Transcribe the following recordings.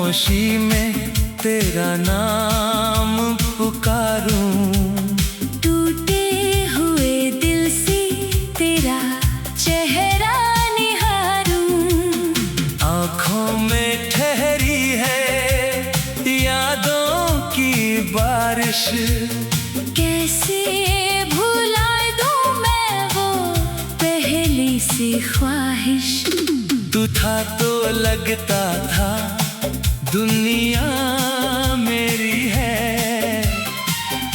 खामोशी में तेरा नाम पुकारूं। टूटे हुए दिल से तेरा चेहरा निहारूं। आँखों में ठहरी है यादों की बारिश। कैसे भुला दूं मैं वो पहली सी ख्वाहिश। तू था तो लगता था दुनिया मेरी है।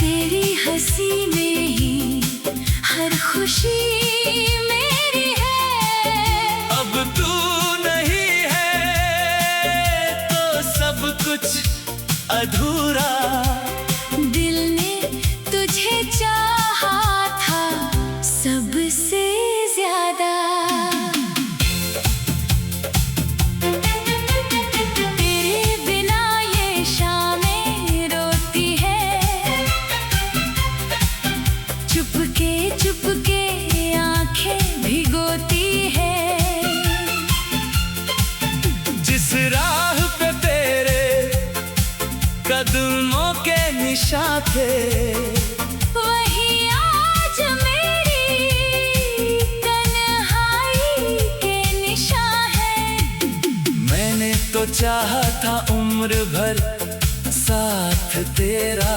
तेरी हंसी में ही हर खुशी मेरी है। अब तू नहीं है तो सब कुछ अधूरा। दिल ने तुझे चाहा था सबसे ज्यादा। चुपके आंखें भिगोती है। जिस राह पे तेरे कदमों के निशान थे, वही आज मेरी तन्हाई के निशान है। मैंने तो चाहा था उम्र भर साथ तेरा।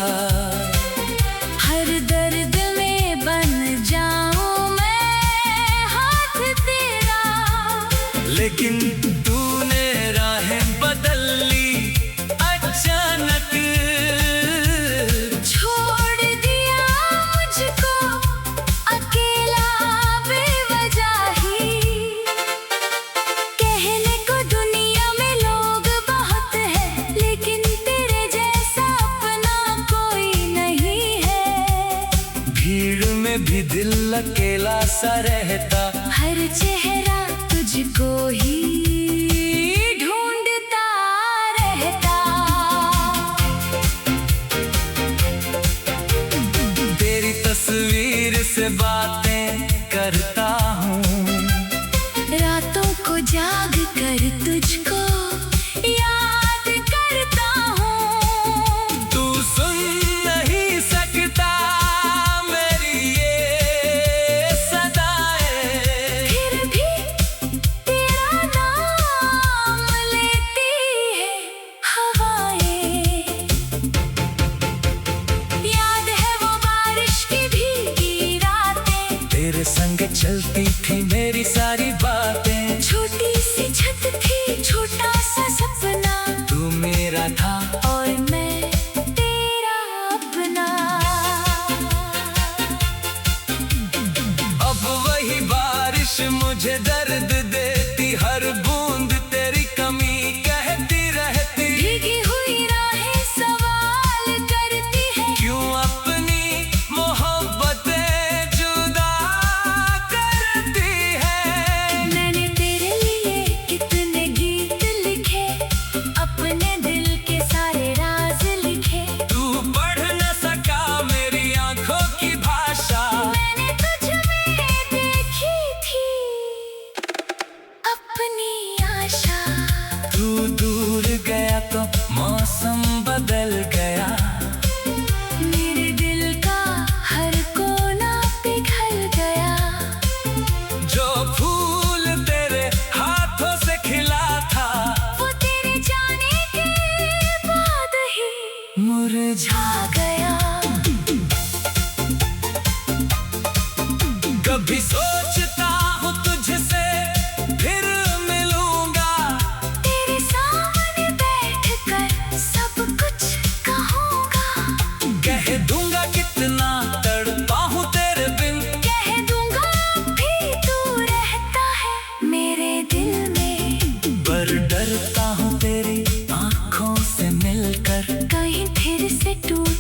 हर दर्द में बन जाऊं मैं हाथ तेरा। लेकिन तूने राहें बदल ली अचानक। छोड़ दिया मुझको अकेला बेवजह ही। कहने को दुनिया में लोग बहुत है, लेकिन तेरे जैसा अपना कोई नहीं है। भीड़ में भी दिल अकेला सा रहता। हर चेहरा तुझको ही ढूंढता रहता। तेरी तस्वीर से बातें करता हूँ। रातों को जाग कर तुझको याद करता हूँ। तू सुन नहीं सकता मेरी ये सदाएं। फिर भी तेरा नाम लेती है हवाएं। याद है वो बारिश की भीगी रातें। तेरे संग चलती थी मेरी सारी बातें। छोटी सी छत थी, छोटा सा सपना। तू मेरा था और मैं तेरा अपना। अब वही बारिश मुझे दर्द देती। हर बूंद तेरी कमी कहती रहती। भीगी हुई राहें सवाल करती है। क्यों अपनी मोहब्बतें जुदा करती है। मैंने तेरे लिए कितने गीत लिखे, अपने दिल के सारे राज लिखे। तू पढ़ न सका मेरी आंखों की भाषा। मैंने तुझ में देखी थी अपनी आशा। तू दूर गया तो मौसम बदल गया। मेरे दिल का हर कोना पिघल गया। जो फूल तेरे हाथों से खिला था, वो तेरे जाने के बाद ही मुरझा गया। कभी सोचता हूँ तुझसे फिर मिलूंगा। तेरे सामने बैठकर सब कुछ कहूँगा। कह दूंगा कितना तड़पा हूँ तेरे बिन। कह दूँगा भी तू रहता है मेरे दिल में। पर डरता हूँ तेरी आँखों से मिलकर कहीं फिर से टूट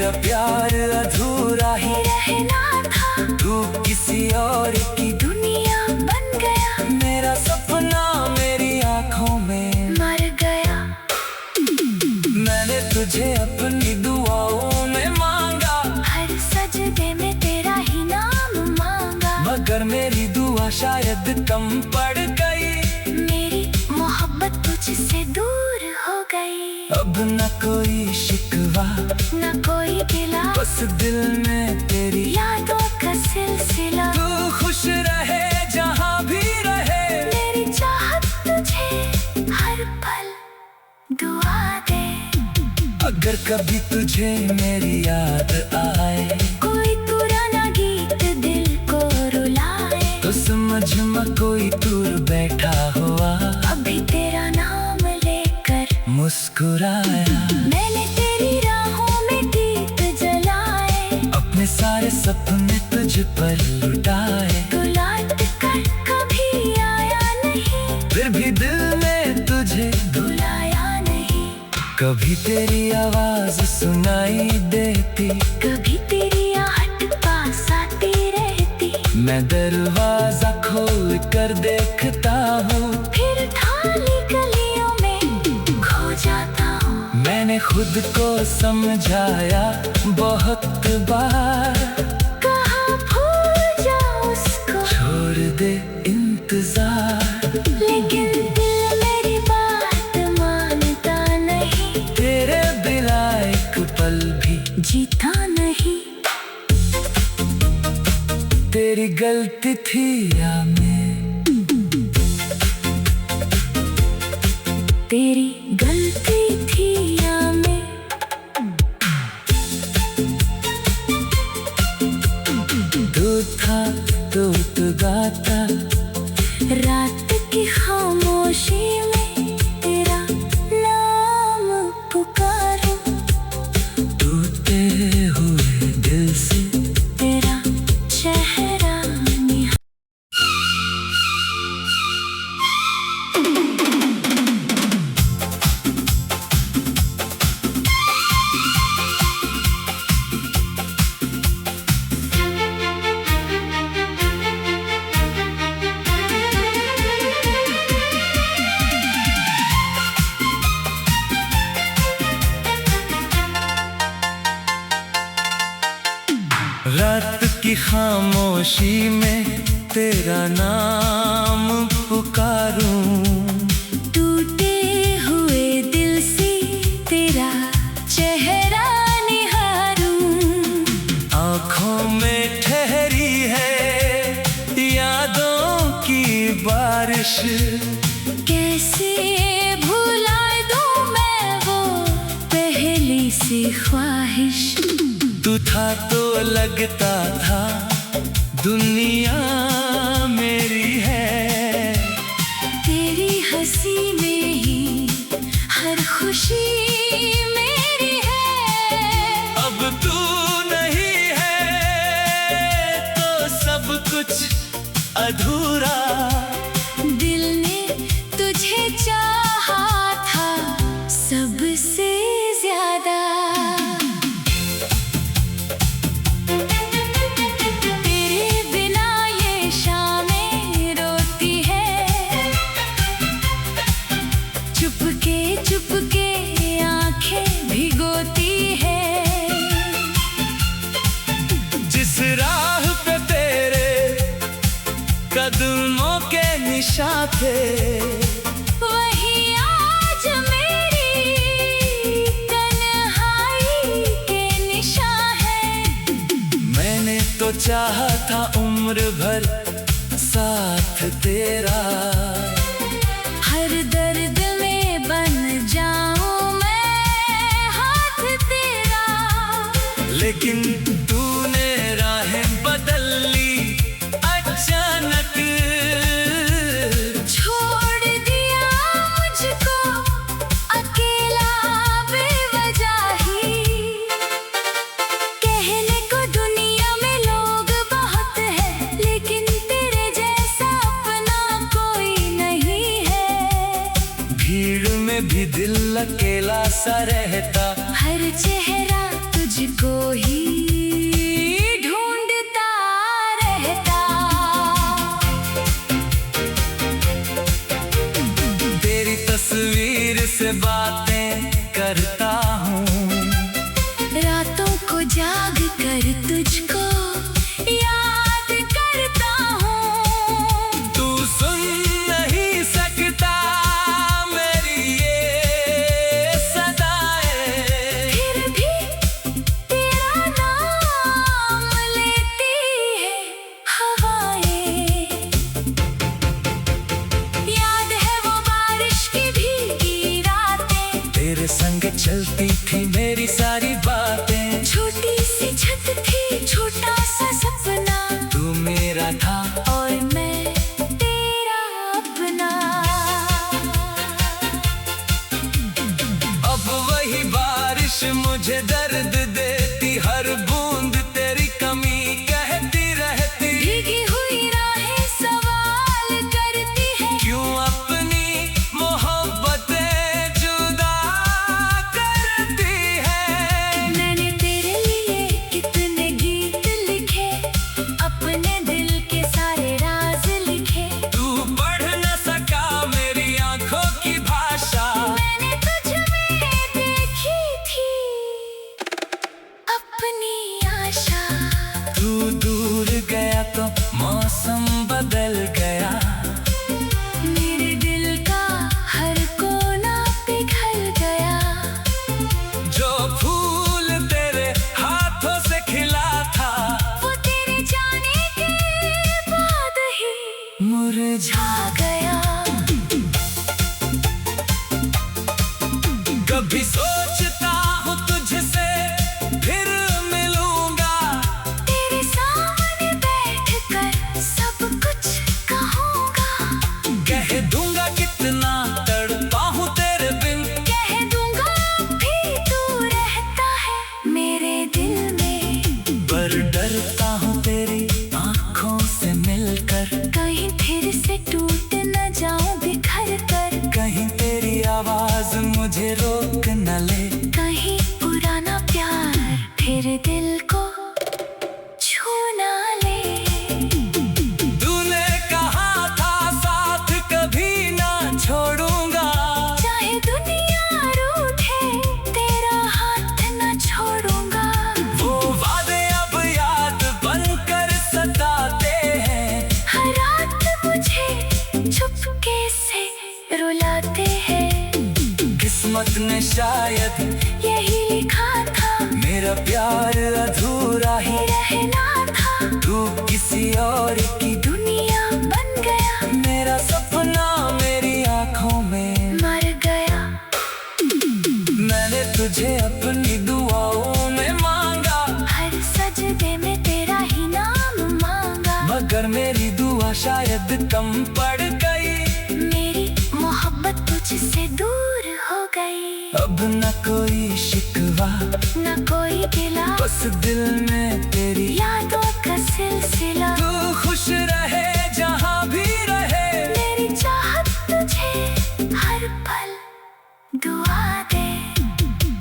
मेरा प्यार अधूरा ही रहना था, तू किसी और की दुनिया बन गया, मेरा सपना मेरी आंखों में मर गया। मैंने तुझे अपनी दुआओं में मांगा, हर सजदे में तेरा ही नाम मांगा, मगर मेरी दुआ शायद कम पड़ गई, मेरी मोहब्बत तुझसे दूर हो गई। अब न कोई शिकवा न कोई गिला, बस दिल में तेरी यादों का सिलसिला। तू खुश रहे जहाँ भी रहे, मेरी चाहत तुझे हर पल दुआ दे। अगर कभी तुझे मेरी याद आए, कोई पुराना गीत दिल को रुलाए, तो समझ में कोई दूर बैठा हुआ अभी तेरा नाम लेकर मुस्कुराया। मैंने तेरी राहों में दीप जलाए, अपने सारे सपने तुझ पर लुटाए, तू लौट कर कभी आया नहीं, फिर भी दिल में तुझे भुलाया नहीं। कभी तेरी आवाज सुनाई देती, कभी तेरी आहट पास आती रहती, मैं दरवाजा खोल कर देखता हूँ, फिर खाली गलियों में खो जाता हूँ। मैंने खुद को समझाया बहुत बार, कहा भूल जा उसको, छोड़ दे इंतजार, लेकिन दिल मेरी बात मानता नहीं, तेरे बिना एक पल भी जीता नहीं। तेरी गलती थी या मैं, तेरी गलती थी या मैं, तू था तो गाता, रात की खामोशी में तेरा नाम पुकारूं, टूटे हुए दिल से तेरा चेहरा निहारूं। रात की खामोशी में तेरा नाम पुकारूं, टूटे हुए दिल से तेरा चेहरा निहारूं, आँखों में ठहरी है यादों की बारिश, कैसे भुला दूं मैं वो पहली सी ख्वाहिश। तू था तो लगता था दुनिया मेरी है, तेरी हंसी में ही हर खुशी मेरी है। अब तू नहीं है तो सब कुछ अधूरा, दिल ने तुझे चाहा था सबसे ज्यादा, तेरे बिना ये शामें रोती है, चुपके आंखें भिगोती है। जिस राह पे तेरे कदमों के निशान थे, वही आज मेरी तन्हाई के निशान है। मैंने तो चाहा था उम्र भर साथ तेरा, हर दर्द में बन जाऊं मैं हाथ तेरा, लेकिन तूने राहें बदल ली अचानक, छोड़ दिया मुझको अकेला बेवजह ही। कहने को दुनिया में लोग बहुत हैं, लेकिन तेरे जैसा अपना कोई नहीं है। भीड़ में भी दिल अकेला सा रहता, हर चेहरा तुझको से बातें करता हूँ। रातों को जाग कर तुझको याद करता हूँ। तू सुन नहीं सकता मेरी ये सदाएं, फिर भी तेरा नाम लेती है हवाएं। याद है वो बारिश की भीगी रातें, तेरे संग चलती थी मेरी सारी बातें। छोटी सी छत थी, छोटा सा सपना, तू मेरा था और मैं तेरा अपना। अब वही बारिश मुझे दर्द देती, हर बूंद तेरी कमी कहती रहती। भीगी हुई राहें सवाल करती है, क्यों अपनी मोहब्बतें जुदा करती है। मैंने तेरे लिए कितने गीत लिखे, अपने दिल के सारे राज लिखे। तू पढ़ न सका मेरी आंखों की भाषा, मैंने तुझ में देखी थी अपनी आशा। तू दूर गया तो मौसम बदल गया। मेरे दिल का हर कोना पिघल गया। जो फूल तेरे हाथों से खिला था, वो तेरे जाने के बाद ही मुरझा आ गया। कभी सोचता हूँ तुझसे फिर मिलूंगा, तेरे सामने बैठकर सब कुछ कहूँगा। कह दूंगा कितना तड़पा हूँ तेरे बिन। कह दूँगा भी तू रहता है मेरे दिल में। पर डरता हूँ तेरी आंखों से मिलकर, कहीं फिर से टूट न जाऊं बिखर कर। कहीं तेरी आवाज मुझे रोक न ले। कहीं पुराना प्यार फिर दिल को छू ना ले। तूने कहा था साथ कभी ना छोड़ूंगा, चाहे दुनिया रूठे तेरा हाथ न छोड़ूंगा। वो वादे अब याद बनकर सताते हैं। हर रात मुझे चुपके से रुलाते हैं। किस्मत ने शायद यही लिखा था, मेरा प्यार अधूरा ही रहना था। तू किसी और की दुनिया बन गया, मेरा सपना मेरी आंखों में मर गया। मैंने तुझे अपनी दुआओं में मांगा, हर सजदे में तेरा ही नाम मांगा। मगर मेरी दुआ शायद कम पड़ गई। मेरी मोहब्बत तुझसे दूर हो गई। अब न कोई शिकवा न कोई गिला, बस दिल में तेरी यादों का सिलसिला। तू खुश रहे जहाँ भी रहे, मेरी चाहत तुझे हर पल दुआ दे।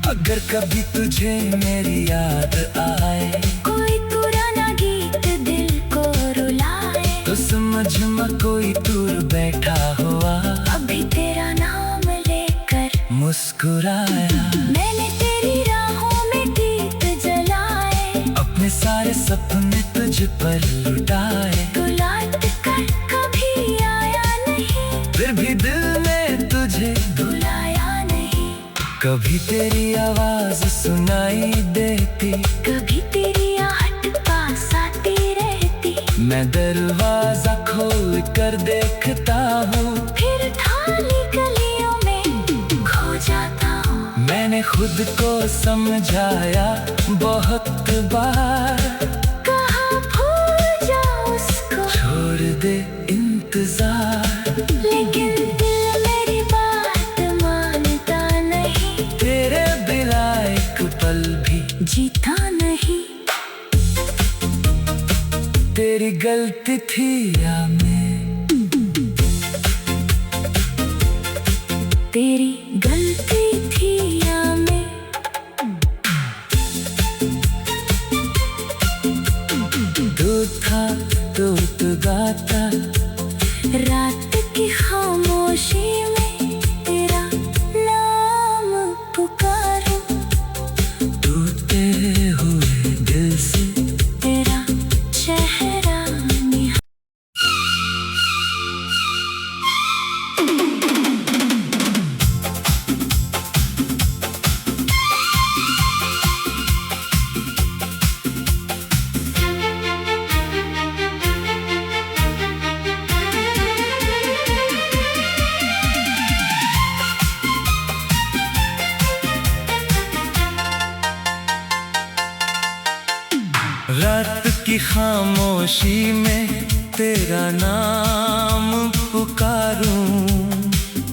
अगर कभी तुझे मेरी याद आए, कोई पुराना गीत दिल को रुलाए, तो समझ में कोई दूर बैठा हुआ अभी तेरा नाम लेकर मुस्कुराया। मैंने तेरी राहों में दीप जलाए, अपने सारे सपने तुझ पर लुटाए। तू लौट कर कभी आया नहीं, फिर भी दिल ने तुझे बुलाया नहीं। कभी तेरी आवाज सुनाई देती, कभी तेरी आहट पास आती रहती। मैं दरवाजा खोल कर देखता हूँ, फिर थाली गलियों में खो जाता हूँ। मैंने खुद को समझाया बहुत बार, कहाँ भूल जा उसको, छोड़ दे इंतजार। लेकिन दिल मेरी बात मानता नहीं। तेरे बिना एक पल भी जीता नहीं। तेरी गलती थी या मैं, तेरी गलती थी या मैं। तू था तो गाता, रात की खामोशी में तेरा नाम खामोशी में तेरा नाम पुकारूं।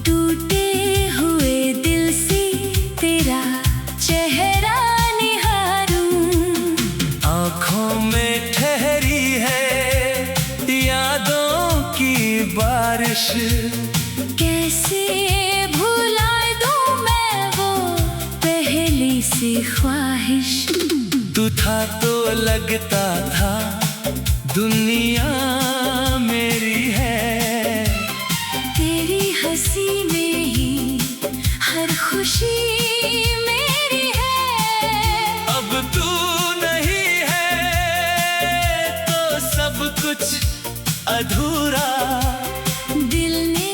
टूटे हुए दिल से तेरा चेहरा निहारूं। आँखों में ठहरी है यादों की बारिश। कैसे भुला दूं मैं वो पहली सी ख्वाहिश। तू था तो लगता था दुनिया मेरी है। तेरी हंसी में ही हर खुशी मेरी है। अब तू नहीं है तो सब कुछ अधूरा। दिल ने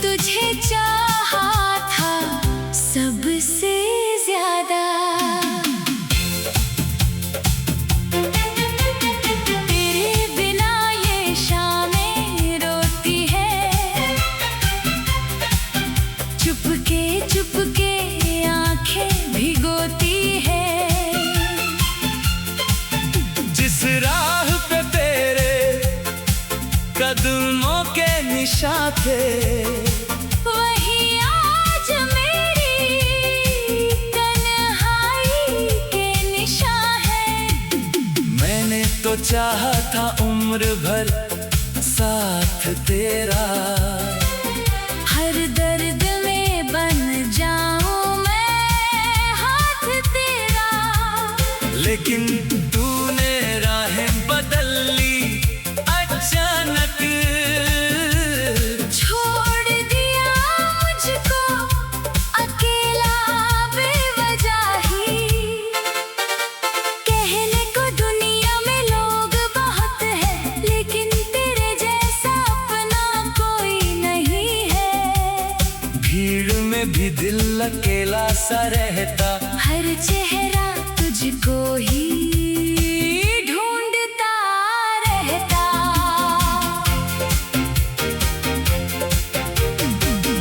तुझे चाहा था सबसे ज्यादा। तेरे बिना ये शामें रोती है। चुपके चुपके आंखें भिगोती है। जिस राह पे तेरे कदमों के निशान थे, वही आज मेरी तन्हाई के निशान है। मैंने तो चाहा था उम्र भर साथ तेरा। हर दर्द में बन जाऊं मैं हाथ तेरा। लेकिन तूने राहें बदल ली अचानक। छोड़ दिया मुझको अकेला बेवजह ही। कहने को दुनिया में लोग बहुत हैं, लेकिन तेरे जैसा अपना कोई नहीं है। भीड़ में भी दिल अकेला सा रहता। हर चेहरा तुझको ही ढूंढता रहता।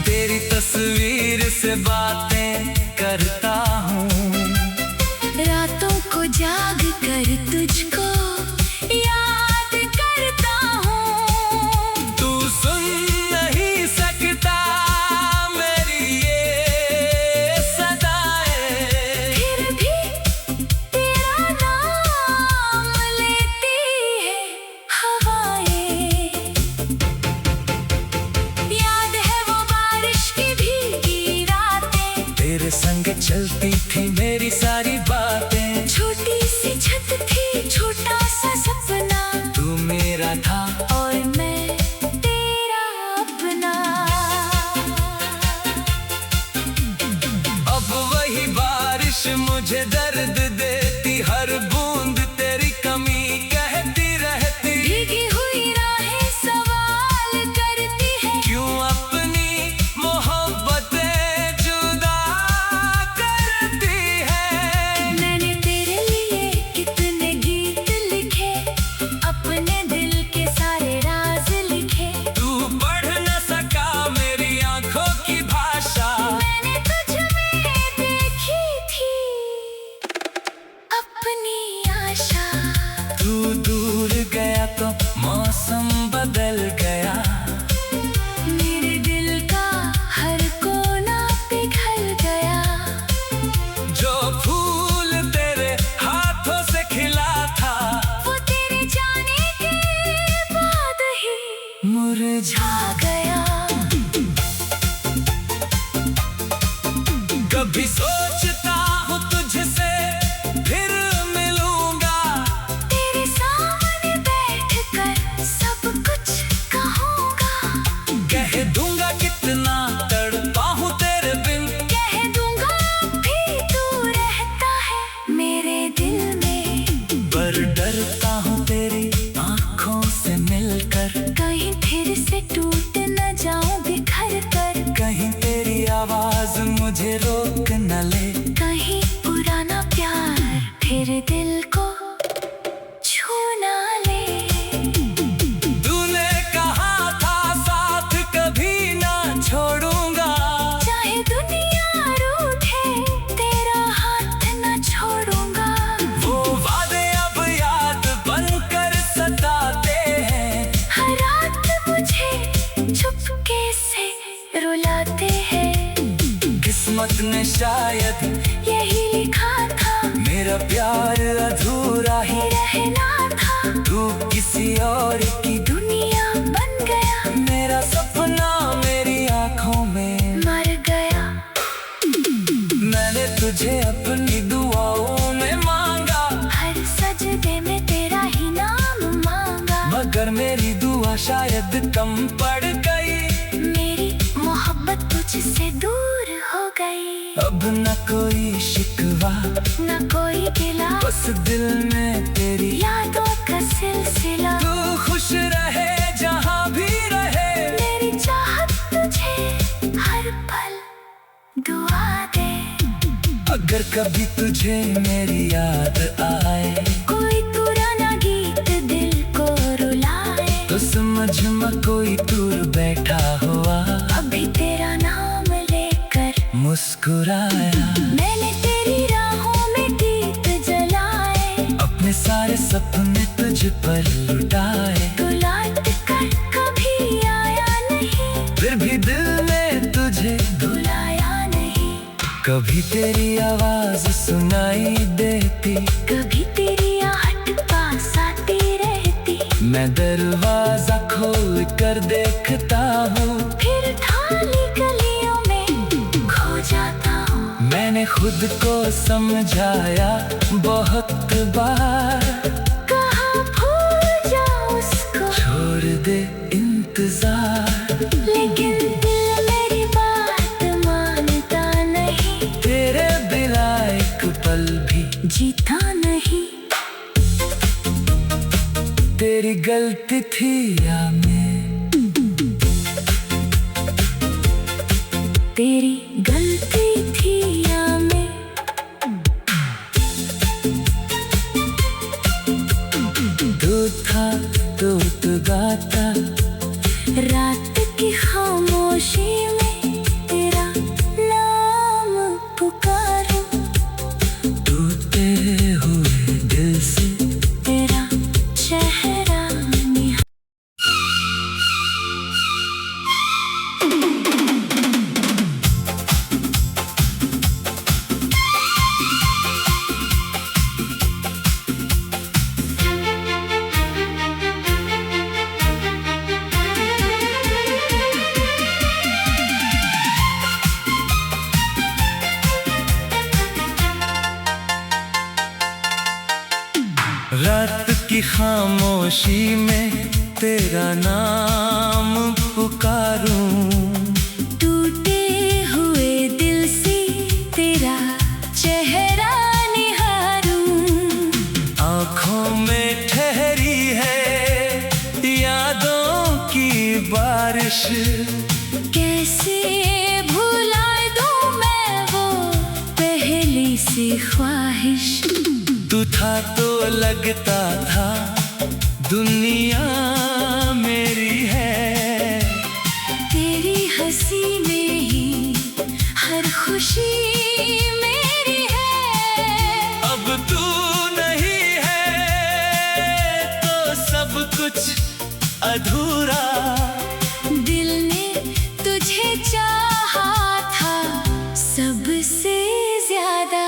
तेरी तस्वीर से बातें करता हूँ। रातों को जाग कर तुझको याद करता हूँ। तू सुन नहीं सकता मेरी ये सदाएं। फिर भी तेरा नाम लेती है हवाएं। याद है वो बारिश की भीगी रातें। तेरे संग चलती थी मेरी सारी बातें। छोटी सी छत थी, छोटा सा सपना। तू मेरा था और मैं तेरा अपना। अब वही बारिश मुझे दर्द देती। हर बूंद तेरी कमी कहती रहती। भीगी हुई राहें सवाल करती है। क्यों अपनी मोहब्बतें जुदा करती है। मैंने तेरे लिए कितने गीत लिखे, अपने दिल के सारे राज लिखे। तू पढ़ न सका मेरी आंखों की भाषा। मैंने तुझ में देखी थी अपनी आशा। तू दूर गया तो मौसम बदल गया। मेरे दिल का हर कोना पिघल गया। जो फूल तेरे हाथों से खिला था, वो तेरे जाने के बाद ही मुरझा गया। कभी सोचता हूँ तुझसे फिर मिलूंगा। तेरे सामने बैठकर सब कुछ कहूँगा। कह दूंगा कितना तड़पा हूँ तेरे बिन। कह दूँगा भी तू रहता है मेरे दिल में। पर डरता हूँ तेरी आंखों से मिलकर। कहीं फिर से टूट न जाऊं बिखर कर। कहीं तेरी आवाज मुझे रोक न ले। कहीं पुराना प्यार फिर दिल को छू ना ले। तूने कहा था साथ कभी ना छोड़ूंगा। चाहे दुनिया रूठे तेरा हाथ न छोड़ूंगा। वो वादे अब याद बनकर मेरा प्यार अधूरा ही रहना था, तू किसी और की दुनिया बन गया, मेरा सपना मेरी आंखों में मर गया। मैंने तुझे अपनी दुआओं में मांगा, हर सजदे में तेरा ही नाम मांगा, मगर मेरी दुआ शायद कम पड़ गई, मेरी मोहब्बत तुझसे दूर हो गई। अब न कोई शिकवा न कोई गिला, बस दिल में तेरी यादों का सिलसिला। तू खुश रहे जहाँ भी रहे, मेरी चाहत तुझे हर पल दुआ दे। अगर कभी तुझे मेरी याद आए, कोई पुराना गीत दिल को रुलाए, तो समझ में कोई दूर बैठा हुआ अभी तेरा नाम लेकर मुस्कुराया। मैंने तेरी राहों में दीप जलाए, अपने सारे सपने तुझ पर लुटाए, तू लौट कर कभी आया नहीं, फिर भी दिल में तुझे भुलाया नहीं। कभी तेरी आवाज सुनाई देती, कभी तेरी आहट पास आती रहती, मैं दरवाजा खोल कर देखता हूँ, फिर खाली गलियों में खो जाता हूँ। मैंने खुद को समझाया बहुत बार, कहाँ भूल जाऊँ उसको, छोड़ दे इंतजार, लेकिन दिल मेरी बात मानता नहीं, तेरे बिना एक पल भी जीता नहीं। तेरी गलती थी या मैं, तेरी गलती थी या मैं, तू था तो तू गाता, रात की खामोशी में तेरा नाम पुकारूं, टूटे हुए दिल से तेरा चेहरा निहारूं। रात की खामोशी में तेरा नाम पुकारूं, टूटे हुए दिल से तेरा चेहरा निहारूं, आँखों में ठहरी है यादों की बारिश, कैसे भुला दूं मैं वो पहली सी ख्वाहिश। तू था तो लगता था दुनिया मेरी है, तेरी हंसी में ही हर खुशी मेरी है। अब तू नहीं है तो सब कुछ अधूरा, दिल ने तुझे चाहा था सबसे ज्यादा,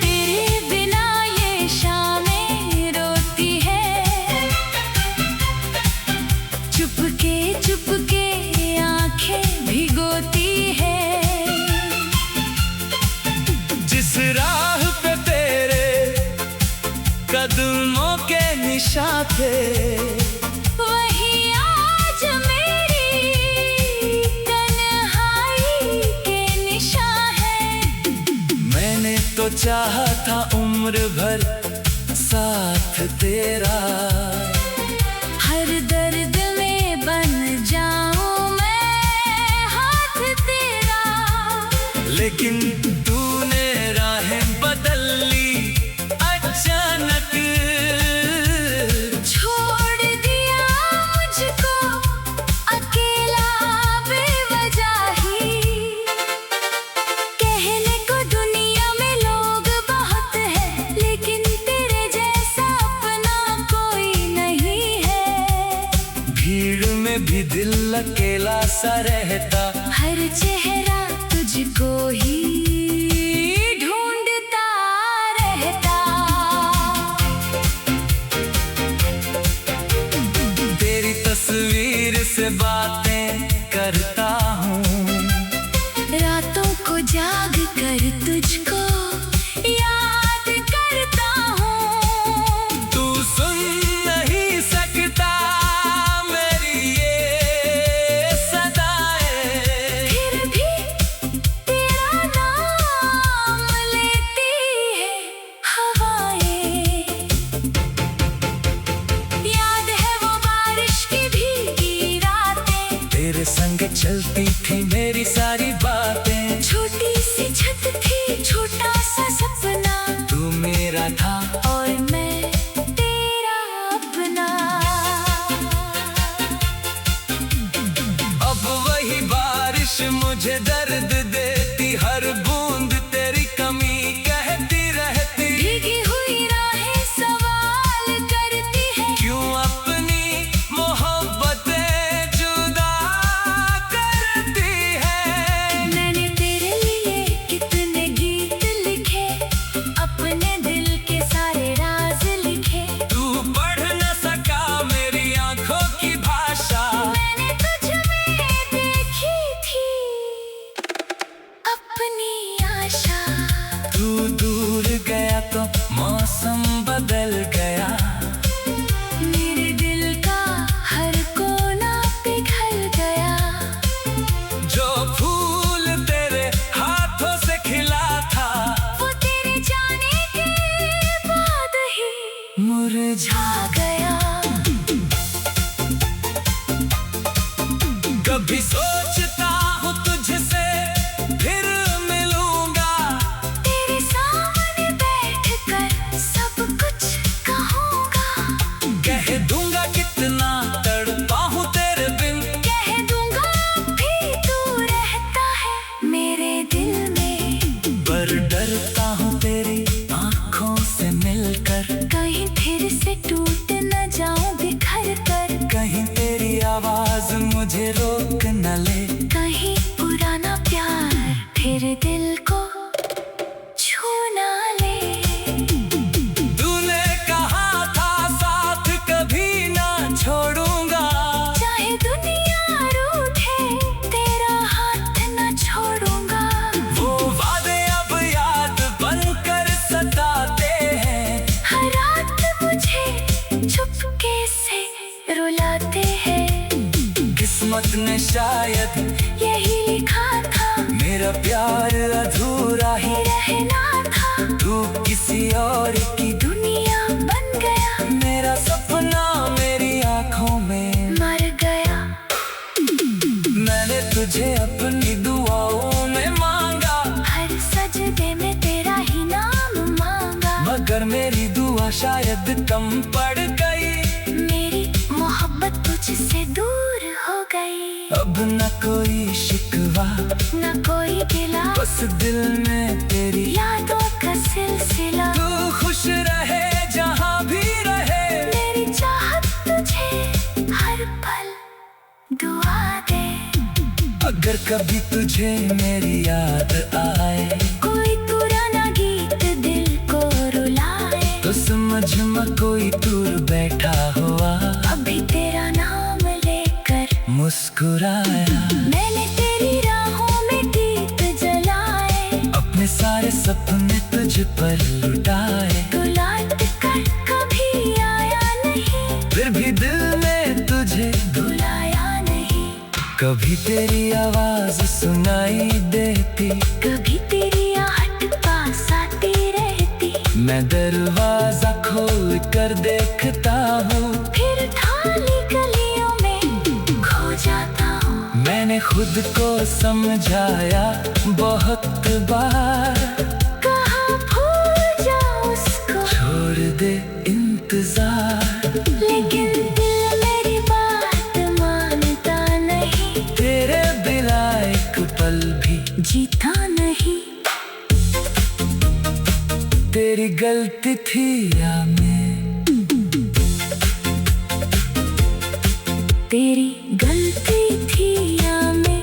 तेरे बिना ये शामें रोती है, चुपके चुपके आंखें भिगोती है। जिस राह पे तेरे कदमों के निशान थे, वही आज मेरी तन्हाई के निशान है। मैंने तो चाहा था उम्र भर साथ तेरा, हर दर्द में बन जाऊं मैं हाथ तेरा, लेकिन तूने राहें बदल ली अचानक, छोड़ दिया मुझको अकेला बेवजह ही। कहने को दुनिया में लोग बहुत है, लेकिन तेरे जैसा अपना कोई नहीं है। भीड़ में भी दिल अकेला सा रहता, हर चेहरा तुझको तुझको ही ढूंढता रहता। तेरी तस्वीर से बातें करता हूँ, रातों को जाग कर तुझको याद करता हूँ। तू सुन नहीं सकता मेरी ये सदाएं, फिर भी तेरा नाम लेती है हवाएं। याद है वो बारिश की भीगी रातें, तेरे संग चलती थी मेरी सारी बातें। छोटी सी छत थी, छोटा सा सपना, तू मेरा था और मैं तेरा अपना। अब वही बारिश मुझे दर्द देती, हर बूंद तेरी कमी कहती रहती। भीगी हुई राहें सवाल करती है, क्यों अपनी मोहब्बतें जुदा करती है। मैंने तेरे लिए कितने गीत लिखे, अपने दिल के सारे राज लिखे। तू पढ़ न सका मेरी आंखों की भाषा, मैंने तुझ में देखी थी अपनी आशा। तू दूर गया तो मौसम बदल गया। मेरे दिल का हर कोना पिघल गया। जो फूल तेरे हाथों से खिला था, वो तेरे जाने के बाद ही मुरझा गया। कभी सोचता हूँ तुझसे फिर मिलूंगा, तेरे सामने बैठकर सब कुछ कहूँगा। कह दूंगा कितना तड़पा हूँ तेरे बिन। कह दूँगा भी तू रहता है मेरे दिल में। पर डरता हूँ तेरी आंखों से मिलकर, कहीं फिर से टूट न जाऊं बिखर कर। कहीं तेरी आवाज मुझे रोक न ले। कहीं पुराना प्यार फिर दिल को छू ना ले। तूने कहा था साथ कभी ना छोड़ूंगा, चाहे दुनिया रूठे तेरा हाथ न छोड़ूंगा। वो वादे अब याद बनकर सताते हैं। हर रात मुझे चुपके से रुलाते हैं। किस्मत ने शायद यही लिखा था मेरा प्यार अधूरा ही रहना था। तू किसी और की दुनिया बन गया, मेरा सपना मेरी आंखों में मर गया। मैंने तुझे अपनी दुआओं में मांगा, हर सजदे में तेरा ही नाम मांगा। मगर मेरी दुआ शायद कम पड़ गई। मेरी मोहब्बत तुझसे दूर हो गई। अब न कोई शिकवा न कोई गिला, बस दिल में तेरी यादों का सिलसिला। तू खुश रहे जहाँ भी रहे, मेरी चाहत तुझे हर पल दुआ दे। अगर कभी तुझे मेरी याद आए, कोई पुराना गीत दिल को रुलाए, तो समझ में कोई दूर बैठा हुआ अभी तेरा नाम लेकर मुस्कुराया। मैंने तेरी राहों में दीप जलाए, अपने सारे सपने तुझ पर लुटाए। तू लौट कर कभी आया नहीं, फिर भी दिल में तुझे भुलाया नहीं। कभी तेरी आवाज सुनाई देती, कभी तेरी आहट पास आती रहती। मैं दरवाजा खोल कर देखता हूँ, फिर थाली गलियों में खो जाता हूँ। मैंने खुद को समझाया बहुत बार, कहा भूल जा उसको, छोड़ दे इंतजार। लेकिन दिल मेरी बात मानता नहीं। तेरे बिना एक पल भी जीता नहीं। तेरी गलती थी या मैं, तेरी गलती थी या मैं।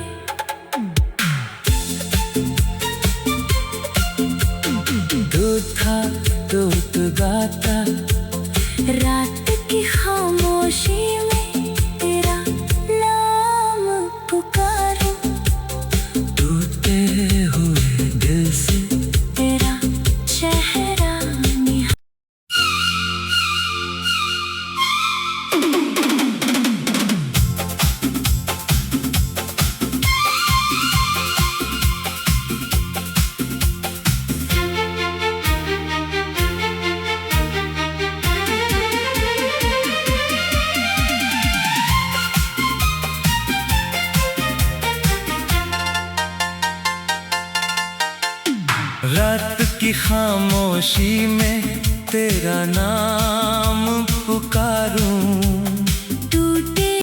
रात की खामोशी में तेरा नाम